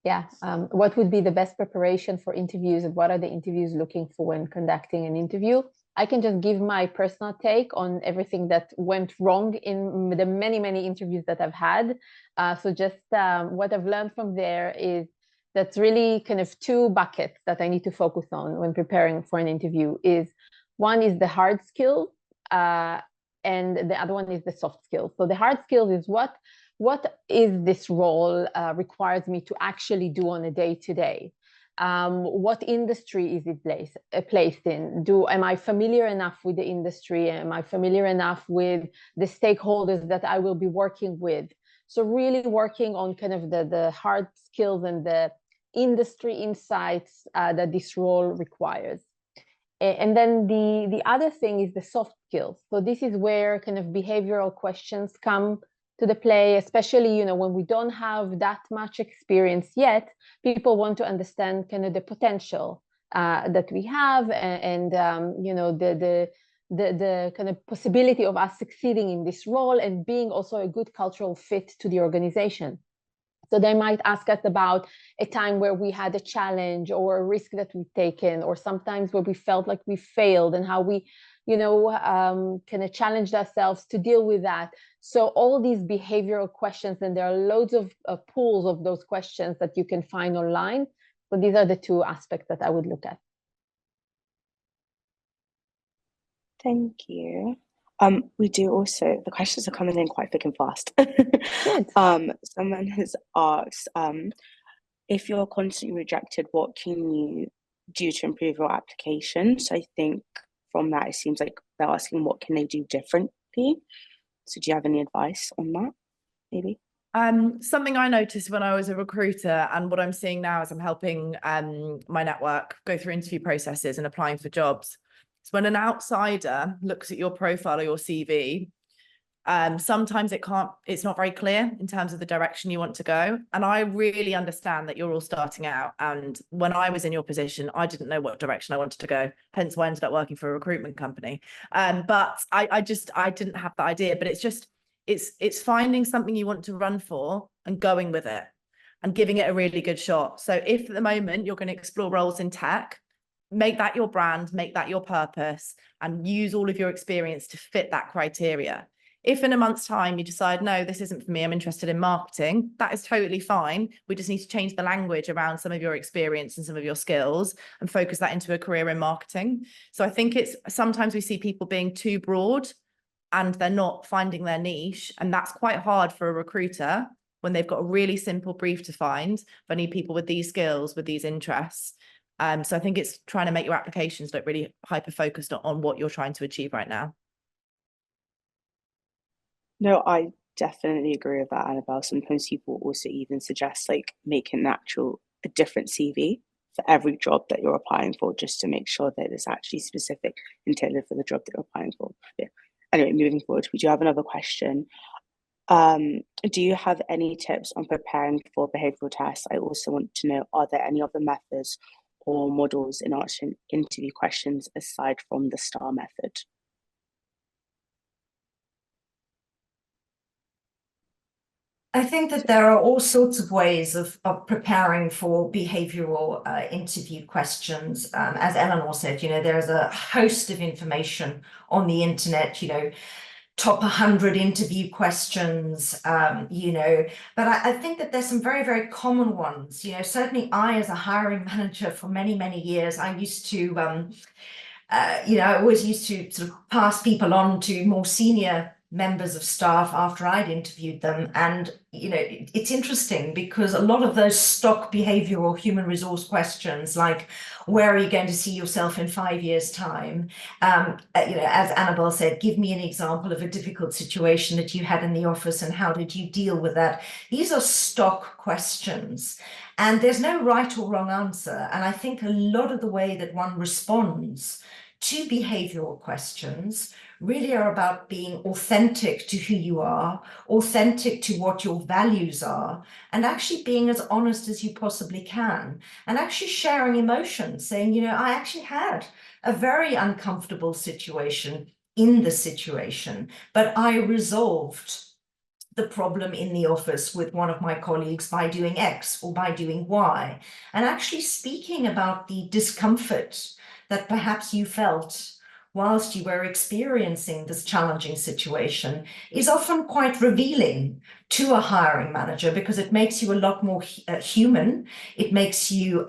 Yeah. What would be the best preparation for interviews, and what are the interviews looking for when conducting an interview? I can just give my personal take on everything that went wrong in the many, many interviews that I've had. So just what I've learned from there is that's really kind of two buckets that I need to focus on when preparing for an interview. One is the hard skills, and the other one is the soft skills. So the hard skills is what is this role requires me to actually do on a day-to-day? What industry is it placed in? Am I familiar enough with the industry? Am I familiar enough with the stakeholders that I will be working with? So really working on kind of the hard skills and the industry insights that this role requires. And then the other thing is the soft skills. So this is where kind of behavioral questions come to the play, especially, you know, when we don't have that much experience yet. People want to understand kind of the potential that we have, and you know, the kind of possibility of us succeeding in this role and being also a good cultural fit to the organization. So they might ask us about a time where we had a challenge or a risk that we've taken, or sometimes where we felt like we failed, and how we, you know, kind of challenged ourselves to deal with that. So all these behavioral questions, and there are loads of pools of those questions that you can find online. So these are the two aspects that I would look at. Thank you. We do also, the questions are coming in quite thick and fast. Good. Someone has asked, if you're constantly rejected, what can you do to improve your application? So I think from that, it seems like they're asking what can they do differently. So do you have any advice on that, maybe? Something I noticed when I was a recruiter, and what I'm seeing now as I'm helping my network go through interview processes and applying for jobs, is when an outsider looks at your profile or your CV, sometimes it's not very clear in terms of the direction you want to go. And I really understand that you're all starting out. And when I was in your position, I didn't know what direction I wanted to go. Hence why I ended up working for a recruitment company. But I didn't have that idea. But it's finding something you want to run for and going with it and giving it a really good shot. So if at the moment you're going to explore roles in tech, make that your brand, make that your purpose, and use all of your experience to fit that criteria. If in a month's time you decide, no, this isn't for me, I'm interested in marketing, that is totally fine. We just need to change the language around some of your experience and some of your skills and focus that into a career in marketing. So I think sometimes we see people being too broad and they're not finding their niche. And that's quite hard for a recruiter when they've got a really simple brief to find. I need people with these skills, with these interests. So I think it's trying to make your applications look really hyper-focused on what you're trying to achieve right now. No, I definitely agree with that, Annabelle. Sometimes people also even suggest like making a different CV for every job that you're applying for, just to make sure that it's actually specific and tailored for the job that you're applying for. Yeah. Anyway, moving forward, we do have another question. Do you have any tips on preparing for behavioral tests? I also want to know, are there any other methods or models in answering interview questions aside from the STAR method? I think that there are all sorts of ways of preparing for behavioral interview questions. As Eleanor said, there's a host of information on the internet, top 100 interview questions, but I think that there's some very, very common ones. Certainly I, as a hiring manager for many, many years, I used to, I always used to sort of pass people on to more senior members of staff after I'd interviewed them. And, it's interesting because a lot of those stock behavioral human resource questions, like, where are you going to see yourself in 5 years' time? As Annabelle said, give me an example of a difficult situation that you had in the office and how did you deal with that? These are stock questions and there's no right or wrong answer. And I think a lot of the way that one responds to behavioral questions really are about being authentic to who you are, authentic to what your values are, and actually being as honest as you possibly can, and actually sharing emotions, saying, I actually had a very uncomfortable situation in the situation, but I resolved the problem in the office with one of my colleagues by doing X or by doing Y, and actually speaking about the discomfort that perhaps you felt whilst you were experiencing this challenging situation is often quite revealing to a hiring manager, because it makes you a lot more human. It makes you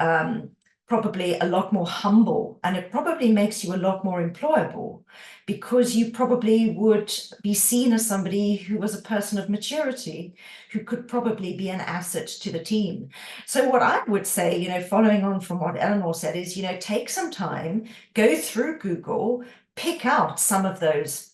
probably a lot more humble, and it probably makes you a lot more employable, because you probably would be seen as somebody who was a person of maturity, who could probably be an asset to the team. So what I would say, following on from what Eleanor said, is, take some time, go through Google, pick out some of those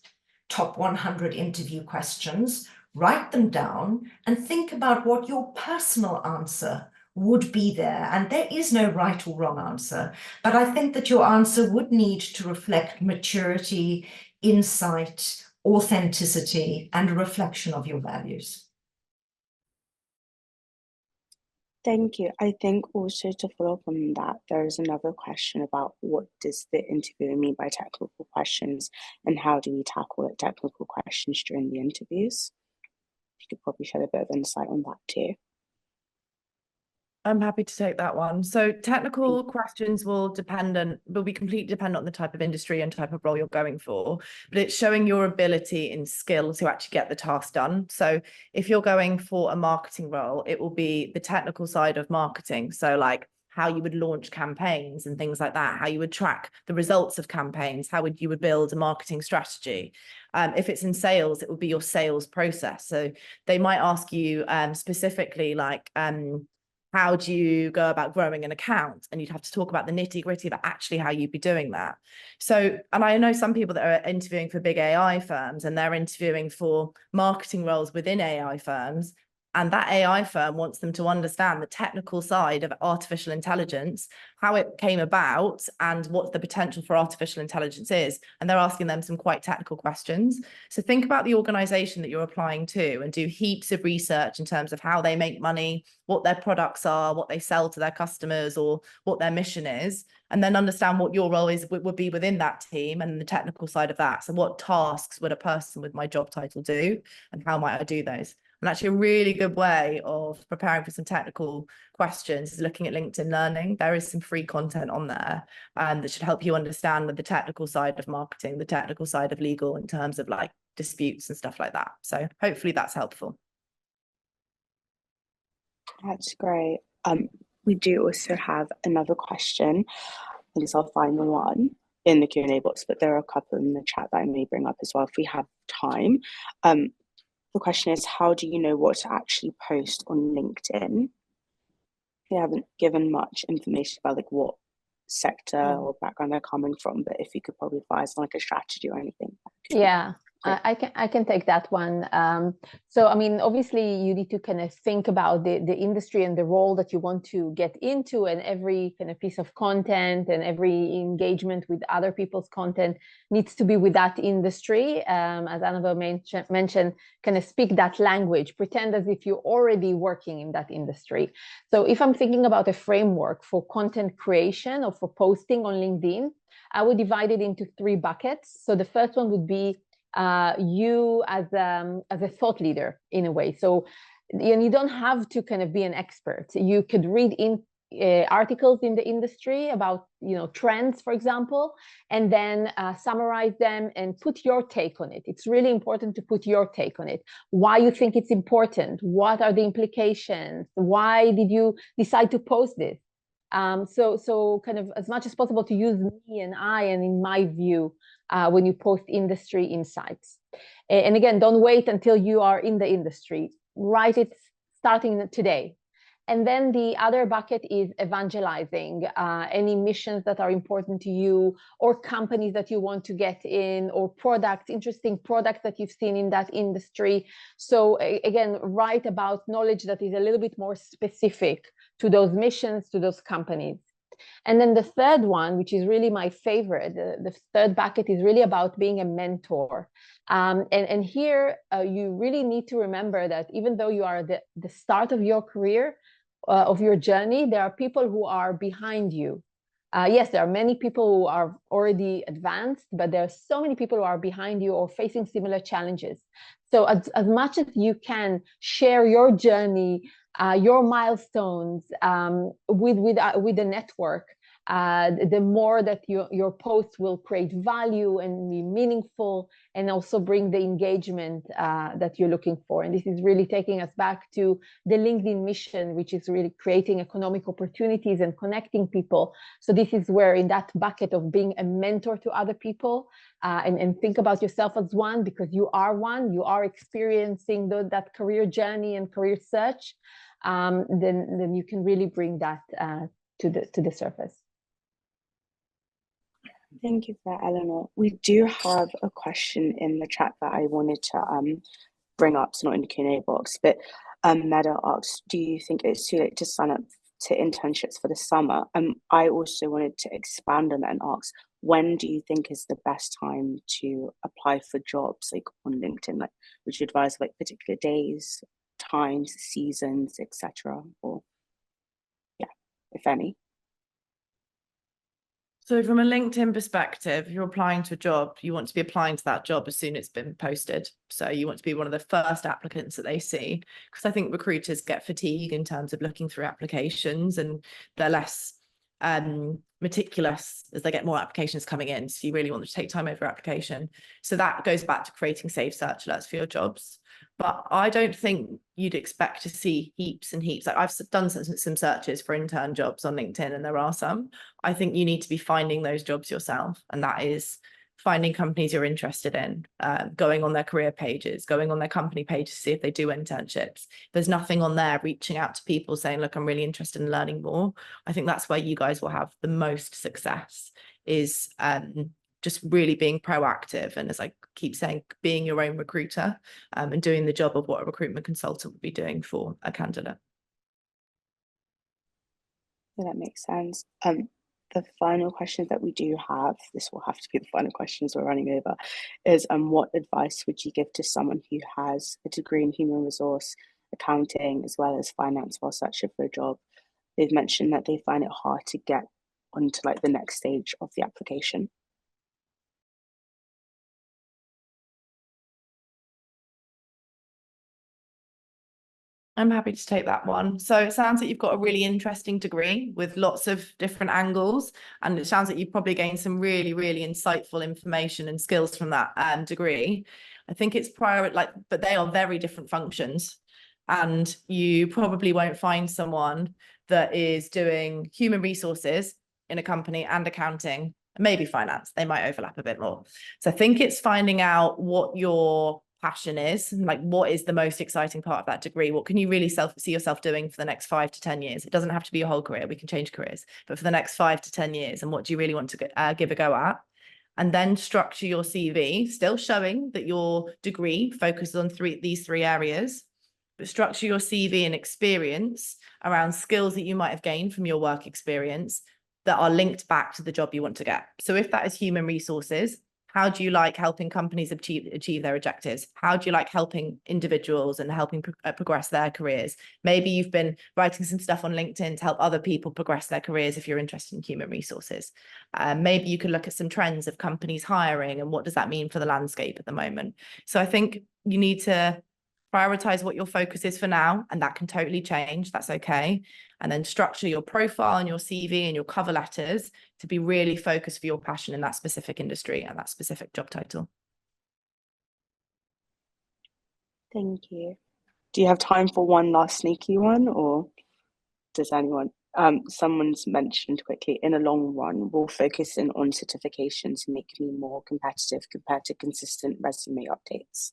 top 100 interview questions, write them down, and think about what your personal answer would be there. And there is no right or wrong answer, but I think that your answer would need to reflect maturity, insight, authenticity, and a reflection of your values. Thank you. I think also, to follow up on that, there is another question about what does the interviewer mean by technical questions, and how do we tackle technical questions during the interviews? You could probably shed a bit of insight on that too. I'm happy to take that one. So technical questions will be completely dependent on the type of industry and type of role you're going for, but it's showing your ability and skill to actually get the task done. So if you're going for a marketing role, it will be the technical side of marketing. So like how you would launch campaigns and things like that, how you would track the results of campaigns, how you would build a marketing strategy. If it's in sales, it would be your sales process. So they might ask you specifically like, how do you go about growing an account? And you'd have to talk about the nitty gritty about actually how you'd be doing that. So, and I know some people that are interviewing for big AI firms, and they're interviewing for marketing roles within AI firms. And that AI firm wants them to understand the technical side of artificial intelligence, how it came about, and what the potential for artificial intelligence is. And they're asking them some quite technical questions. So think about the organization that you're applying to and do heaps of research in terms of how they make money, what their products are, what they sell to their customers, or what their mission is, and then understand what your role would be within that team and the technical side of that. So what tasks would a person with my job title do, and how might I do those? And actually a really good way of preparing for some technical questions is looking at LinkedIn Learning. There is some free content on there that should help you understand the technical side of marketing, the technical side of legal in terms of like disputes and stuff like that. So hopefully that's helpful. That's great. We do also have another question. I think it's our final one in the Q&A box, but there are a couple in the chat that I may bring up as well if we have time. The question is, how do you know what to actually post on LinkedIn? They haven't given much information about like what sector or background they're coming from, but if you could probably advise on like a strategy or anything. Yeah, I can take that one. So, I mean, obviously, you need to kind of think about the industry and the role that you want to get into, and every kind of piece of content and every engagement with other people's content needs to be with that industry. As Annabelle mentioned, kind of speak that language, pretend as if you're already working in that industry. So if I'm thinking about a framework for content creation or for posting on LinkedIn, I would divide it into 3 buckets. So the first one would be you as a thought leader in a way. So you don't have to kind of be an expert. You could read in articles in the industry about trends, for example, and then summarize them and put your take on it. It's really important to put your take on it. Why you think it's important? What are the implications? Why did you decide to post this? So kind of as much as possible to use me and I and in my view when you post industry insights. And again, don't wait until you are in the industry. Write it starting today. And then the other bucket is evangelizing any missions that are important to you, or companies that you want to get in, or products, interesting products that you've seen in that industry. So again, write about knowledge that is a little bit more specific to those missions, to those companies. And then the third one, which is really my favorite, the third bucket is really about being a mentor. And here you really need to remember that even though you are at the start of your career, of your journey, there are people who are behind you. Yes, there are many people who are already advanced, but there are so many people who are behind you or facing similar challenges. So as much as you can share your journey, your milestones with the network, the more that your posts will create value and be meaningful, and also bring the engagement that you're looking for. And this is really taking us back to the LinkedIn mission, which is really creating economic opportunities and connecting people. So this is where, in that bucket of being a mentor to other people, and think about yourself as one, because you are one, you are experiencing that career journey and career search, then you can really bring that to the surface. Thank you for that, Eleanor. We do have a question in the chat that I wanted to bring up. It's not in the Q&A box, but Meda asks, do you think it's too late to sign up to internships for the summer? I also wanted to expand on that and ask, when do you think is the best time to apply for jobs, like on LinkedIn? Like, would you advise like particular days, times, seasons, etc.? Or yeah, if any. So from a LinkedIn perspective, if you're applying to a job, you want to be applying to that job as soon as it's been posted. So you want to be one of the first applicants that they see, because I think recruiters get fatigued in terms of looking through applications, and they're less meticulous as they get more applications coming in. So you really want to take time over application. So that goes back to creating safe search alerts for your jobs. But I don't think you'd expect to see heaps and heaps. Like, I've done some searches for intern jobs on LinkedIn, and there are some. I think you need to be finding those jobs yourself. And that is finding companies you're interested in, going on their career pages, going on their company page to see if they do internships. There's nothing on there reaching out to people saying, look, I'm really interested in learning more. I think that's where you guys will have the most success, is just really being proactive. And as I keep saying, being your own recruiter, and doing the job of what a recruitment consultant would be doing for a candidate. Yeah, that makes sense. The final questions that we do have, this will have to be the final questions, we're running over, is what advice would you give to someone who has a degree in human resource accounting as well as finance while searching for a job? They've mentioned that they find it hard to get onto like the next stage of the application. I'm happy to take that one. So it sounds like you've got a really interesting degree with lots of different angles, and it sounds like you've probably gained some really, really insightful information and skills from that degree. I think it's but they are very different functions, and you probably won't find someone that is doing human resources in a company and accounting, maybe finance. They might overlap a bit more. So I think it's finding out what your passion is, like what is the most exciting part of that degree. What can you really see yourself doing for the next 5 to 10 years? It doesn't have to be your whole career, we can change careers, but for the next 5 to 10 years, and what do you really want to give a go at? and then structure your CV, still showing that your degree focuses on these three areas, but structure your CV and experience around skills that you might have gained from your work experience that are linked back to the job you want to get. So if that is human resources, how do you like helping companies achieve their objectives? How do you like helping individuals and helping progress their careers? Maybe you've been writing some stuff on LinkedIn to help other people progress their careers if you're interested in human resources. Maybe you could look at some trends of companies hiring and what does that mean for the landscape at the moment. So I think you need to prioritize what your focus is for now, and that can totally change. That's okay. And then structure your profile and your CV and your cover letters to be really focused for your passion in that specific industry and that specific job title. Thank you. Do you have time for one last sneaky one, or does anyone? Someone's mentioned quickly, in a long run, will focusing on certifications make me more competitive compared to consistent resume updates?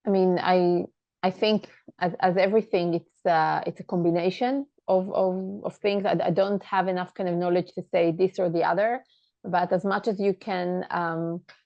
I mean, I think as everything, it's a combination of things. I don't have enough kind of knowledge to say this or the other, but as much as you can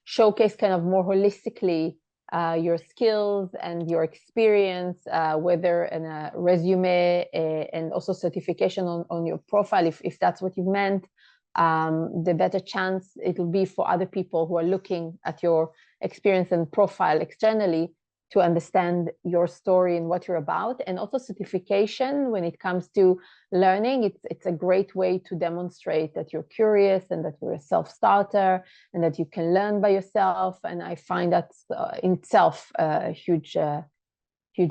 showcase kind of more holistically your skills and your experience, whether in a resume and also certification on your profile, if that's what you meant, the better chance it will be for other people who are looking at your experience and profile externally to understand your story and what you're about. And also certification, when it comes to learning, it's a great way to demonstrate that you're curious and that you're a self-starter and that you can learn by yourself. And I find that's in itself a huge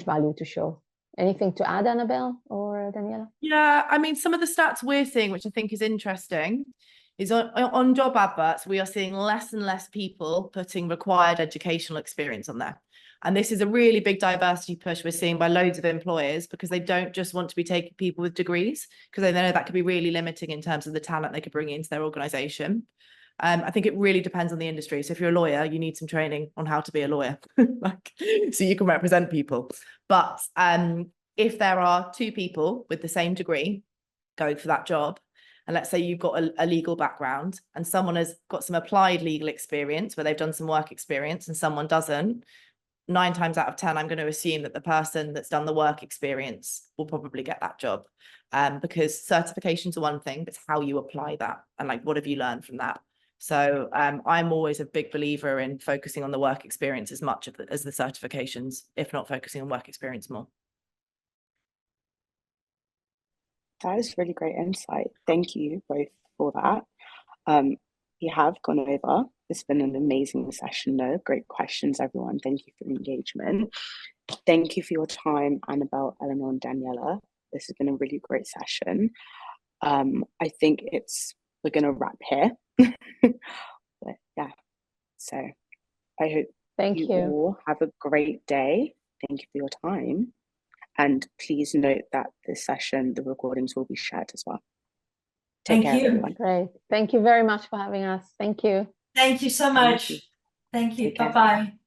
value to show. Anything to add, Annabelle or Daniela? Yeah, I mean, some of the stats we're seeing, which I think is interesting, is on job adverts, we are seeing less and less people putting required educational experience on there. And this is a really big diversity push we're seeing by loads of employers, because they don't just want to be taking people with degrees, because they know that could be really limiting in terms of the talent they could bring into their organization. I think it really depends on the industry. So if you're a lawyer, you need some training on how to be a lawyer, so you can represent people. But if there are two people with the same degree going for that job, and let's say you've got a legal background and someone has got some applied legal experience where they've done some work experience and someone doesn't, 9 times out of 10, I'm going to assume that the person that's done the work experience will probably get that job, because certifications are one thing, but it's how you apply that and like, what have you learned from that? So I'm always a big believer in focusing on the work experience as much as the certifications, if not focusing on work experience more. That is really great insight. Thank you both for that. We have gone over. It's been an amazing session though. Great questions, everyone. Thank you for your engagement. Thank you for your time, Annabelle, Eleanor, and Daniela. This has been a really great session. I think we're going to wrap here. But yeah, so I hope you all have a great day. Thank you for your time. And please note that this session, the recordings will be shared as well. Take care, everyone. Great. Thank you very much for having us. Thank you. Thank you so much. Thank you. Bye-bye.